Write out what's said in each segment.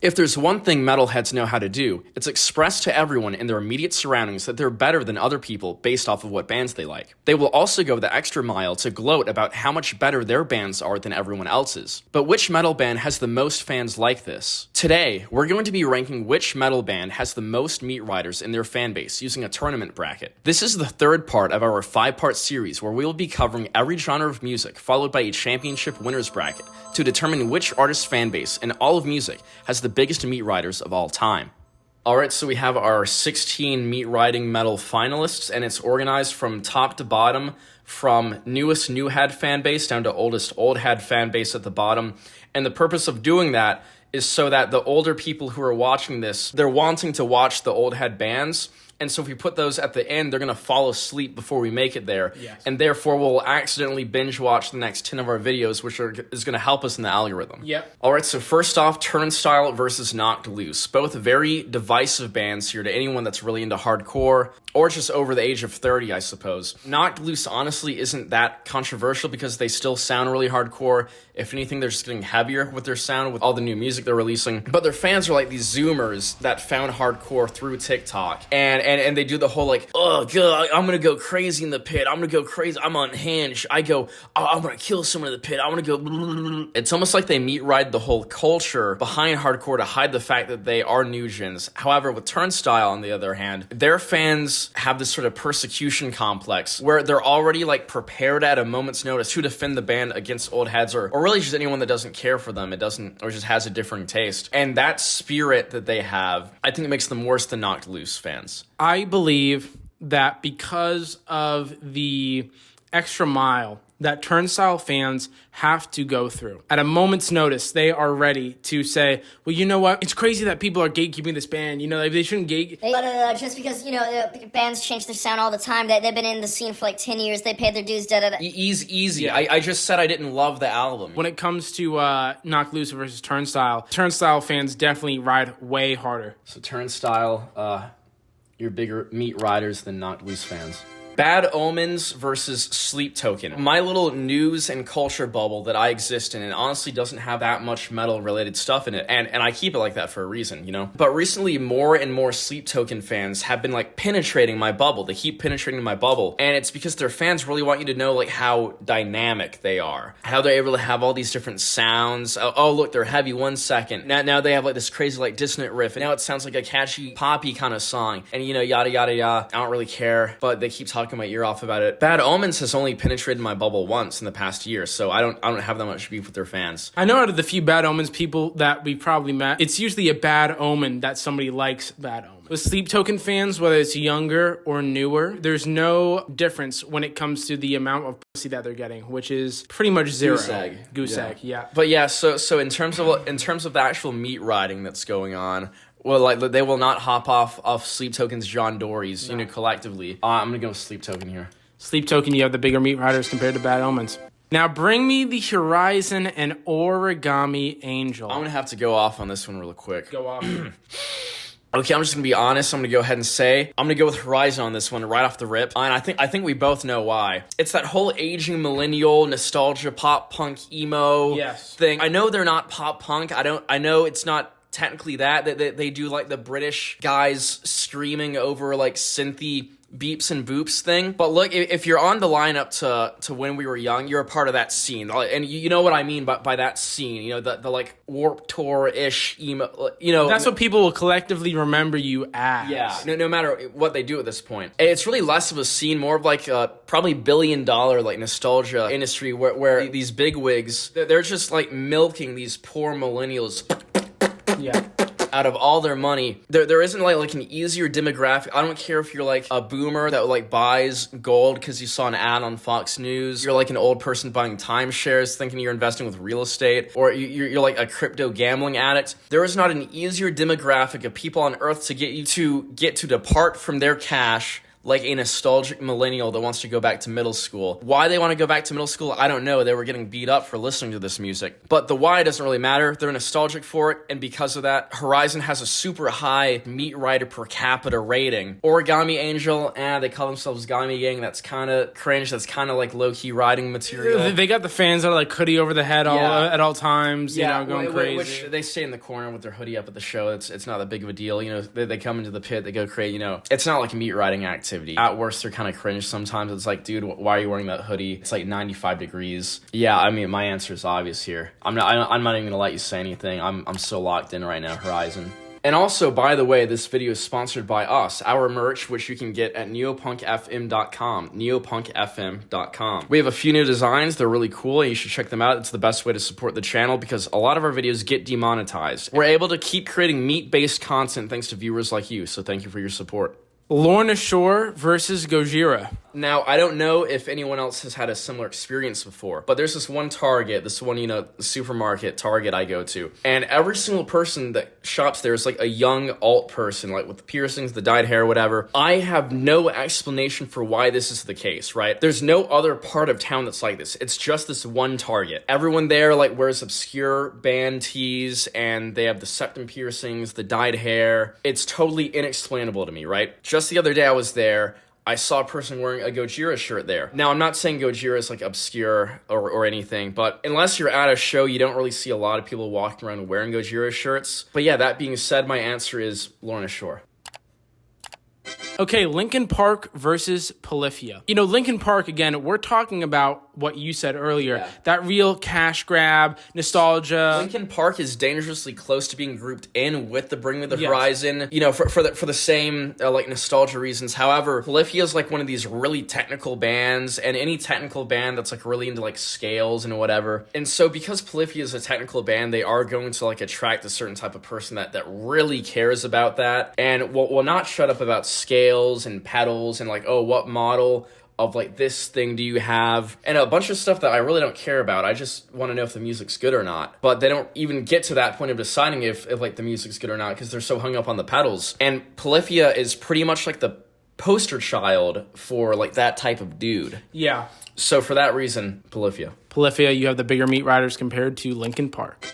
If there's one thing metalheads know how to do, it's express to everyone in their immediate surroundings that they're better than other people based off of what bands they like. They will also go the extra mile to gloat about how much better their bands are than everyone else's. But which metal band has the most fans like this? Today, we're going to be ranking which metal band has the most Meatriders in their fanbase using a tournament bracket. This is the third part of our 5-part series where we will be covering every genre of music, followed by a championship winners bracket to determine which artist's fanbase in all of music has the biggest Meatriders of all time. Alright, so we have our 16 meat riding metal finalists, and it's organized from top to bottom, from newest new head fan base down to oldest old head fan base at the bottom. And the purpose of doing that is so that the older people who are watching this, they're wanting to watch the old head bands. And so if we put those at the end, they're going to fall asleep before we make it there. Yes. And therefore, we'll accidentally binge watch the next 10 of our videos, which is going to help us in the algorithm. Yep. All right, so first off, Turnstile versus Knocked Loose. Both very divisive bands here to anyone that's really into hardcore or just over the age of 30, I suppose. Knocked Loose honestly isn't that controversial because they still sound really hardcore. If anything, they're just getting heavier with their sound with all the new music they're releasing. But their fans are like these Zoomers that found hardcore through TikTok. And they do the whole like, oh god, I'm gonna go crazy in the pit. I'm gonna go crazy. I'm unhinged. I go, oh, I'm gonna kill someone in the pit. I'm gonna go. It's almost like they meat ride the whole culture behind hardcore to hide the fact that they are new gens. However, with Turnstile, on the other hand, their fans have this sort of persecution complex where they're already like prepared at a moment's notice to defend the band against old heads or really just anyone that doesn't care for them. It doesn't, or just has a differing taste. And that spirit that they have, I think it makes them worse than Knocked Loose fans. I believe that because of the extra mile that Turnstile fans have to go through, at a moment's notice, they are ready to say, well, you know what? It's crazy that people are gatekeeping this band. You know, like, they shouldn't gate. Just because, you know, bands change their sound all the time. They've been in the scene for like 10 years. They paid their dues, da-da-da. Easy. Yeah. I just said I didn't love the album. When it comes to Knocked Loose versus Turnstile fans definitely ride way harder. So Turnstile, you're bigger meat riders than Knocked Loose fans. Bad Omens versus Sleep Token. My little news and culture bubble that I exist in, and honestly doesn't have that much metal-related stuff in it, and I keep it like that for a reason, you know? But recently, more and more Sleep Token fans have been, like, penetrating my bubble. They keep penetrating my bubble, and it's because their fans really want you to know, like, how dynamic they are. How they're able to have all these different sounds. Oh, look, they're heavy 1 second. Now they have, like, this crazy, like, dissonant riff, and now it sounds like a catchy, poppy kind of song. And, you know, yada, yada, yada. I don't really care, but they keep talking my ear off about it. Bad Omens has only penetrated my bubble once in the past year, so I don't have that much beef with their fans. I know out of the few Bad Omens people that we've probably met, it's usually a bad omen that somebody likes Bad Omen. With Sleep Token fans, whether it's younger or newer, there's no difference when it comes to the amount of pussy that they're getting, which is pretty much zero. Goose egg, yeah. But yeah, so in terms of the actual meat riding that's going on, well, like, they will not hop off Sleep Token's John Dory's, you know, collectively. I'm gonna go with Sleep Token here. Sleep Token, you have the bigger meat riders compared to Bad Omens. Now bring me the Horizon and Origami Angel. I'm gonna have to go off on this one real quick. Go off. Okay, I'm just gonna be honest. I'm gonna go ahead and say I'm gonna go with Horizon on this one right off the rip, and I think we both know why. It's that whole aging millennial nostalgia pop punk emo thing. I know they're not pop punk. I know it's not technically that they do like the British guys screaming over like synthy beeps and boops thing. But look, if you're on the lineup to When We Were Young, you're a part of that scene. And you know what I mean by that scene. You know, the like Warped Tour-ish emo, you know. That's what people will collectively remember you as. Yeah, no matter what they do at this point. It's really less of a scene, more of like a probably billion-dollar like nostalgia industry where these bigwigs, they're just like milking these poor millennials out of all their money. There isn't like an easier demographic. I don't care if you're like a boomer that like buys gold because you saw an ad on Fox News. You're like an old person buying timeshares thinking you're investing with real estate, or you're like a crypto gambling addict. There is not an easier demographic of people on earth to get to depart from their cash, like a nostalgic millennial that wants to go back to middle school. Why they want to go back to middle school, I don't know. They were getting beat up for listening to this music. But the why doesn't really matter. They're nostalgic for it, and because of that, Horizon has a super high Meatrider per capita rating. Origami Angel, they call themselves Gami Gang. That's kind of cringe. That's kind of like low-key riding material. They got the fans that are like hoodie over the head at all times, going crazy. Which they stay in the corner with their hoodie up at the show. It's not that big of a deal. They come into the pit, they go crazy. It's not like a meat riding activity. At worst, they're kind of cringe sometimes. It's like, dude, why are you wearing that hoodie? It's like 95 degrees. Yeah, I mean, my answer is obvious here. I'm not even gonna let you say anything. I'm so locked in right now, Horizon. And also, by the way, this video is sponsored by us, our merch, which you can get at neopunkfm.com, neopunkfm.com. We have a few new designs. They're really cool, and you should check them out. It's the best way to support the channel because a lot of our videos get demonetized. We're able to keep creating meat-based content thanks to viewers like you, so thank you for your support. Lorna Shore versus Gojira. Now, I don't know if anyone else has had a similar experience before, but there's this one Target, supermarket Target I go to, and every single person that shops there is like a young alt person, like with the piercings, the dyed hair, whatever. I have no explanation for why this is the case, right? There's no other part of town that's like this. It's just this one Target. Everyone there like wears obscure band tees, and they have the septum piercings, the dyed hair. It's totally inexplainable to me, right? Just the other day I was there, I saw a person wearing a Gojira shirt there. Now, I'm not saying Gojira is like obscure or anything, but unless you're at a show, you don't really see a lot of people walking around wearing Gojira shirts. But yeah, that being said, my answer is Lorna Shore. Okay, Linkin Park versus Polyphia. Linkin Park, again, we're talking about what you said earlier. Yeah. That real cash grab, nostalgia. Linkin Park is dangerously close to being grouped in with the Bring Me the Horizon, for the same nostalgia reasons. However, Polyphia is like one of these really technical bands, and any technical band that's like really into like scales and whatever. And so because Polyphia is a technical band, they are going to like attract a certain type of person that really cares about that and will not shut up about scales and pedals and like, oh, what model of like this thing do you have, and a bunch of stuff that I really don't care about. I just want to know if the music's good or not. But they don't even get to that point of deciding if like the music's good or not because they're so hung up on the pedals. And Polyphia is pretty much like the poster child for like that type of dude. Yeah. So for that reason, Polyphia. Polyphia, you have the bigger Meatriders compared to Linkin Park.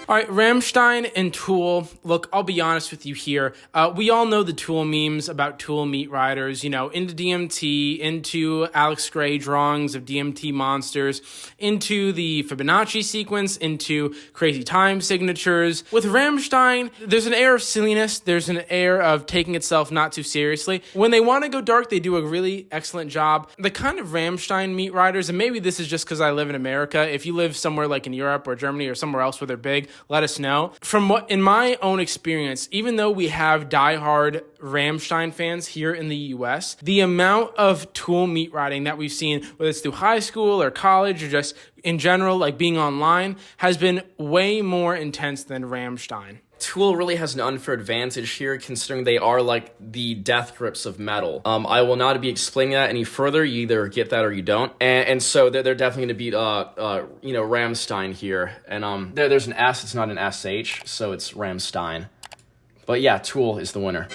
All right, Rammstein and Tool. Look, I'll be honest with you here. We all know the Tool memes about Tool Meatriders, into DMT, into Alex Gray drawings of DMT monsters, into the Fibonacci sequence, into crazy time signatures. With Rammstein, there's an air of silliness. There's an air of taking itself not too seriously. When they want to go dark, they do a really excellent job. The kind of Rammstein Meatriders, and maybe this is just because I live in America. If you live somewhere like in Europe or Germany or somewhere else where they're big, let us know. From what, in my own experience, even though we have diehard Rammstein fans here in the US, the amount of Tool meat riding that we've seen, whether it's through high school or college or just in general, like being online, has been way more intense than Rammstein. Tool really has an unfair advantage here, considering they are like the death grips of metal. I will not be explaining that any further. You either get that or you don't. And so they're definitely going to beat Rammstein here. And there's an S, it's not an SH, so it's Rammstein. But yeah, Tool is the winner.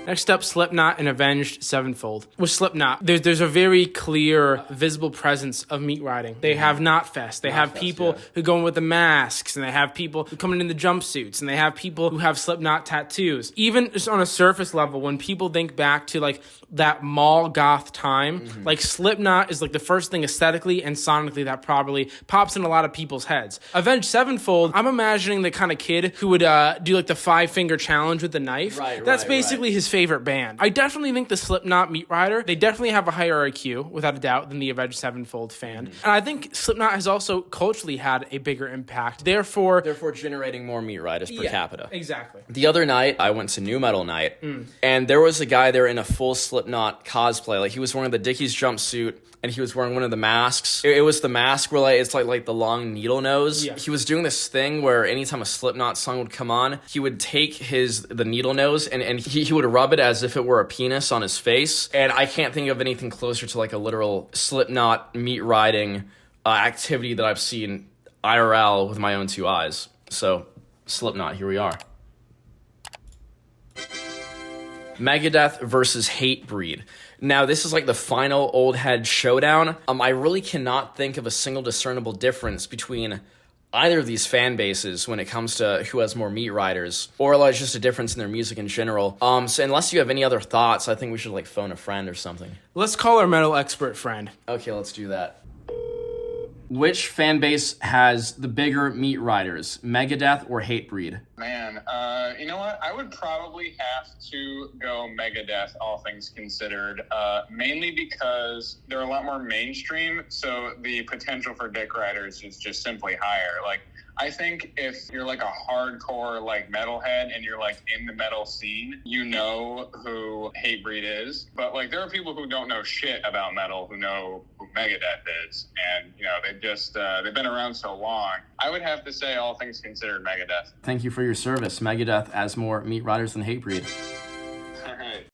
Next up, Slipknot and Avenged Sevenfold. With Slipknot, there's a very clear, visible presence of meat riding. They have Knotfest. They have people who go in with the masks, and they have people who come in the jumpsuits, and they have people who have Slipknot tattoos. Even just on a surface level, when people think back to like that mall goth time, like Slipknot is like the first thing aesthetically and sonically that probably pops in a lot of people's heads. Avenged Sevenfold, I'm imagining the kind of kid who would do like the 5-finger challenge with the knife. That's basically his favorite band. I definitely think the Slipknot Meat Rider, they definitely have a higher IQ, without a doubt, than the Avenged Sevenfold fan. And I think Slipknot has also culturally had a bigger impact. Therefore generating more meat riders per capita. Exactly. The other night, I went to New Metal Night, and there was a guy there in a full Slipknot cosplay. Like, he was wearing the Dickies jumpsuit, and he was wearing one of the masks. It was the mask where it's like the long needle nose. Yeah. He was doing this thing where anytime a Slipknot song would come on, he would take the needle nose and he would rub it as if it were a penis on his face. And I can't think of anything closer to like a literal Slipknot meat riding activity that I've seen IRL with my own 2 eyes. So Slipknot, here we are. Megadeth versus Hatebreed. Now, this is like the final old head showdown. I really cannot think of a single discernible difference between either of these fan bases when it comes to who has more Meatriders, or like just a difference in their music in general. So unless you have any other thoughts, I think we should like phone a friend or something. Let's call our metal expert friend. Okay, let's do that. Which fan base has the bigger Meatriders, Megadeth or Hatebreed? Man, you know what? I would probably have to go Megadeth, all things considered, mainly because they're a lot more mainstream, so the potential for dick riders is just simply higher. Like, I think if you're like a hardcore like metalhead and you're like in the metal scene, you know who Hatebreed is. But like there are people who don't know shit about metal who know who Megadeth is, and you know they've been around so long. I would have to say, all things considered, Megadeth. Thank you for your service. Megadeth has more Meatriders than Hatebreed. All right.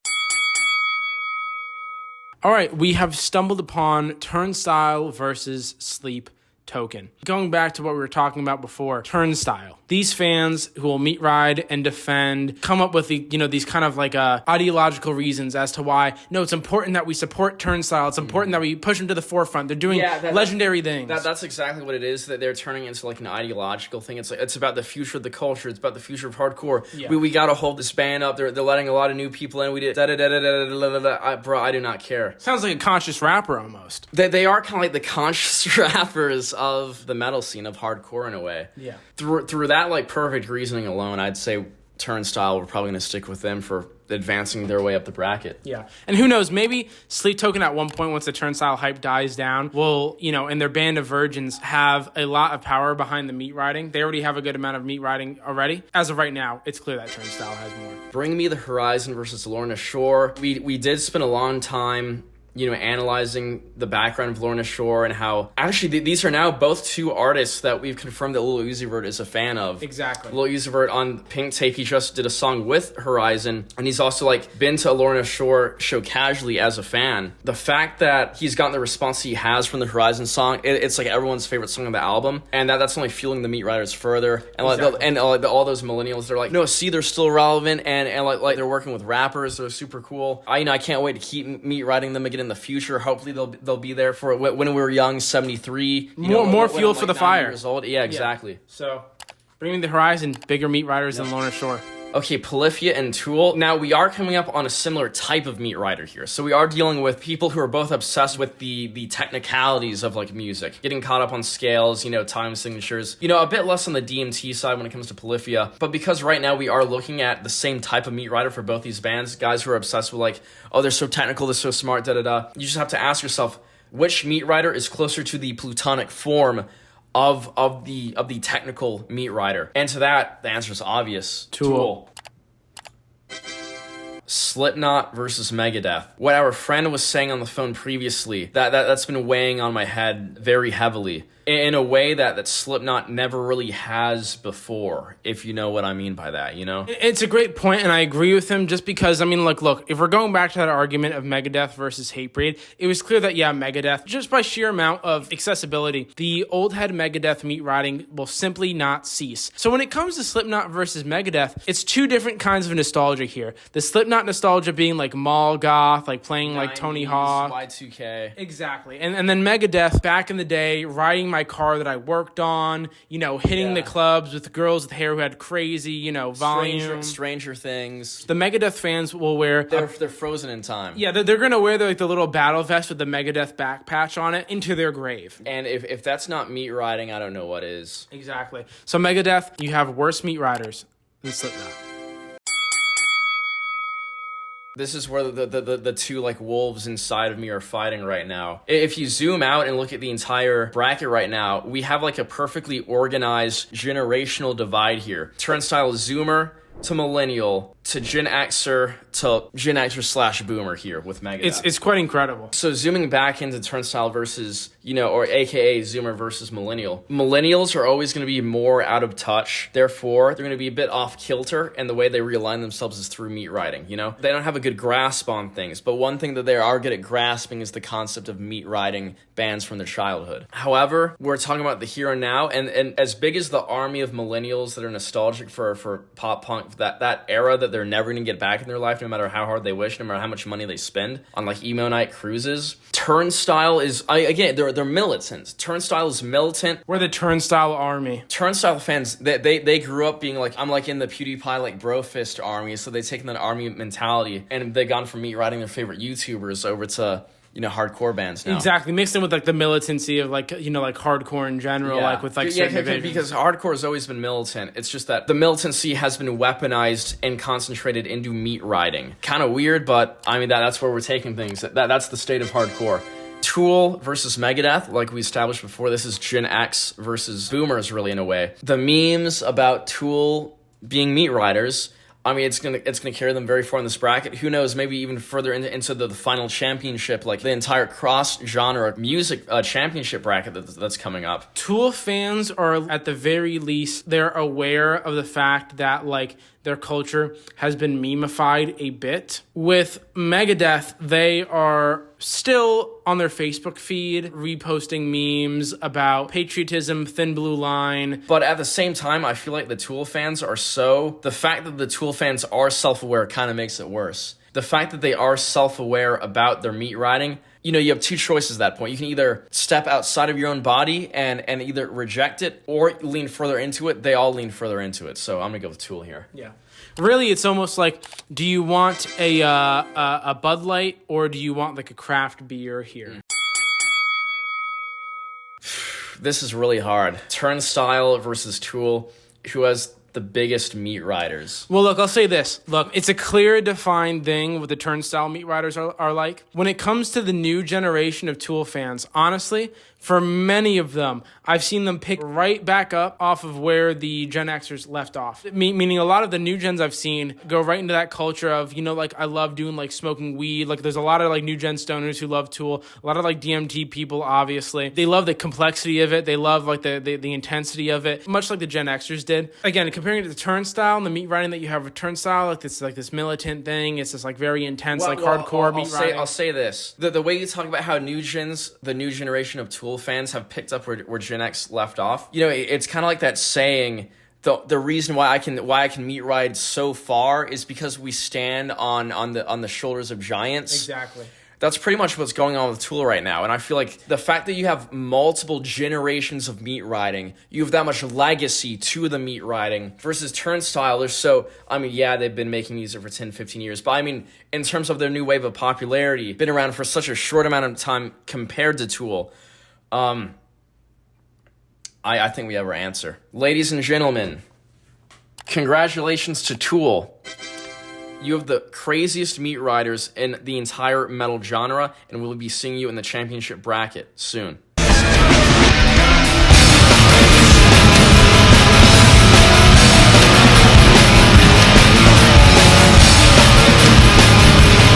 All right, we have stumbled upon Turnstile versus Sleep Token. Going back to what we were talking about before, Turnstile. These fans who will meat ride and defend come up with these kind of like ideological reasons as to why, no, it's important that we support Turnstile. It's important that we push them to the forefront. They're doing legendary things. That's exactly what it is, that they're turning into like an ideological thing. It's about the future of the culture. It's about the future of hardcore. Yeah. We got to hold this band up. They're letting a lot of new people in. We did bro, I do not care. Sounds like a conscious rapper almost. They are kind of like the conscious rappers of the metal scene of hardcore in a way. Yeah. Through that like perfect reasoning alone, I'd say Turnstile, we're probably going to stick with them for advancing their way up the bracket. Yeah. And who knows, maybe Sleep Token at one point, once the Turnstile hype dies down, will, and their band of virgins have a lot of power behind the meat riding. They already have a good amount of meat riding already. As of right now, it's clear that Turnstile has more. Bring Me the Horizon versus Lorna Shore. We did spend a long time analyzing the background of Lorna Shore and how actually these are now both two artists that we've confirmed that Lil Uzi Vert is a fan of. Exactly. Lil Uzi Vert on Pink Tape, he just did a song with Horizon, and he's also like been to a Lorna Shore show casually as a fan. The fact that he's gotten the response he has from the Horizon song, it's like everyone's favorite song on the album, and that's only fueling the Meatriders further. And all those millennials, they're like, no, see, they're still relevant, and like they're working with rappers, they're super cool. I can't wait to keep meat riding them again in the future. Hopefully they'll be there for when we were young, 73. More fuel for the fire. Years old. Yeah, exactly. Yeah. So, Bring Me the Horizon, bigger Meatriders than Lorna Shore. Okay, Polyphia and Tool. Now, we are coming up on a similar type of meat rider here. So we are dealing with people who are both obsessed with the technicalities of, like, music. Getting caught up on scales, time signatures. A bit less on the DMT side when it comes to Polyphia. But because right now we are looking at the same type of meat rider for both these bands, guys who are obsessed with, like, oh, they're so technical, they're so smart, da-da-da. You just have to ask yourself, which meat rider is closer to the plutonic form of the technical meat rider? And to that, the answer is obvious. Tool. Slipknot versus Megadeth. What our friend was saying on the phone previously, that's been weighing on my head very heavily. In a way that Slipknot never really has before, if you know what I mean by that, It's a great point, and I agree with him just because, look, if we're going back to that argument of Megadeth versus Hatebreed, it was clear that, Megadeth, just by sheer amount of accessibility, the old head Megadeth meat riding will simply not cease. So when it comes to Slipknot versus Megadeth, it's two different kinds of nostalgia here. The Slipknot nostalgia being like mall goth, like playing 90s, like Tony Hawk. Y2K. Exactly. And then Megadeth, back in the day, riding my car that I worked on, hitting the clubs with girls with hair who had crazy, volume. Stranger Things. The Megadeth fans will wear... They're frozen in time. Yeah, they're going to wear the little battle vest with the Megadeth back patch on it into their grave. And if that's not meat riding, I don't know what is. Exactly. So Megadeth, you have worse meat riders than Slipknot. This is where the two like wolves inside of me are fighting right now. If you zoom out and look at the entire bracket right now, we have like a perfectly organized generational divide here. Turnstile Zoomer to Millennial to Gen Xer to Gen Xer / Boomer here with Megadeth. It's quite incredible. So zooming back into Turnstile versus, or aka Zoomer versus Millennial. Millennials are always going to be more out of touch. Therefore, they're going to be a bit off kilter, and the way they realign themselves is through meat riding, They don't have a good grasp on things, but one thing that they are good at grasping is the concept of meat riding bands from their childhood. However, we're talking about the here and now, and as big as the army of millennials that are nostalgic for pop punk, that era that they're never going to get back in their life, no matter how hard they wish, no matter how much money they spend on like emo night cruises. Turnstile is, again, they're militants. Turnstile is militant. We're the Turnstile army. Turnstile fans, they grew up being like, I'm like in the PewDiePie like bro fist army, so they've taken that army mentality and they've gone from meat riding their favorite YouTubers over to hardcore bands now. Exactly, mixed in with like the militancy of like hardcore in general, like with like certain divisions. Because hardcore has always been militant. It's just that the militancy has been weaponized and concentrated into meat riding. Kind of weird, but I mean that's where we're taking things. That's the state of hardcore. Tool versus Megadeth, like we established before, this is Gen X versus Boomers, really, in a way. The memes about Tool being meat riders, I mean, it's gonna carry them very far in this bracket. Who knows? Maybe even further into the final championship, like the entire cross-genre music championship bracket that's coming up. Tool fans are, at the very least, they're aware of the fact that like their culture has been memeified a bit. With Megadeth, they are still on their Facebook feed reposting memes about patriotism, Thin Blue Line. But at the same time, I feel like the Tool fans the fact that the Tool fans are self-aware kind of makes it worse. The fact that they are self-aware about their meat riding, you have two choices at that point. You can either step outside of your own body and either reject it or lean further into it. They all lean further into it. So I'm going to go with Tool here. Yeah. Really, it's almost like, do you want a Bud Light or do you want like a craft beer here? This is really hard. Turnstile versus Tool. Who has the biggest meat riders? Well, look, I'll say this. Look, it's a clear, defined thing what the Turnstile meat riders are like. When it comes to the new generation of Tool fans, honestly, for many of them, I've seen them pick right back up off of where the Gen Xers left off. Meaning a lot of the new gens I've seen go right into that culture of, like I love doing like smoking weed. Like there's a lot of like new gen stoners who love Tool. A lot of like DMT people, obviously. They love the complexity of it. They love like the intensity of it, much like the Gen Xers did. Again, comparing it to the Turnstile and the meat riding that you have with Turnstile, like this militant thing. It's this like very intense, hardcore meat riding. I'll say this. The way you talk about how the new generation of Tool fans have picked up where Gen X left off, it's kind of like that saying, the reason why I can meat ride so far is because we stand on the shoulders of giants. Exactly. That's pretty much what's going on with Tool right now. And I feel like the fact that you have multiple generations of meat riding, you have that much legacy to the meat riding versus Turnstile. They've been making music for 10, 15 years. But I mean, in terms of their new wave of popularity, been around for such a short amount of time compared to Tool. I think we have our answer. Ladies and gentlemen, congratulations to Tool. You have the craziest meat riders in the entire metal genre, and we'll be seeing you in the championship bracket soon.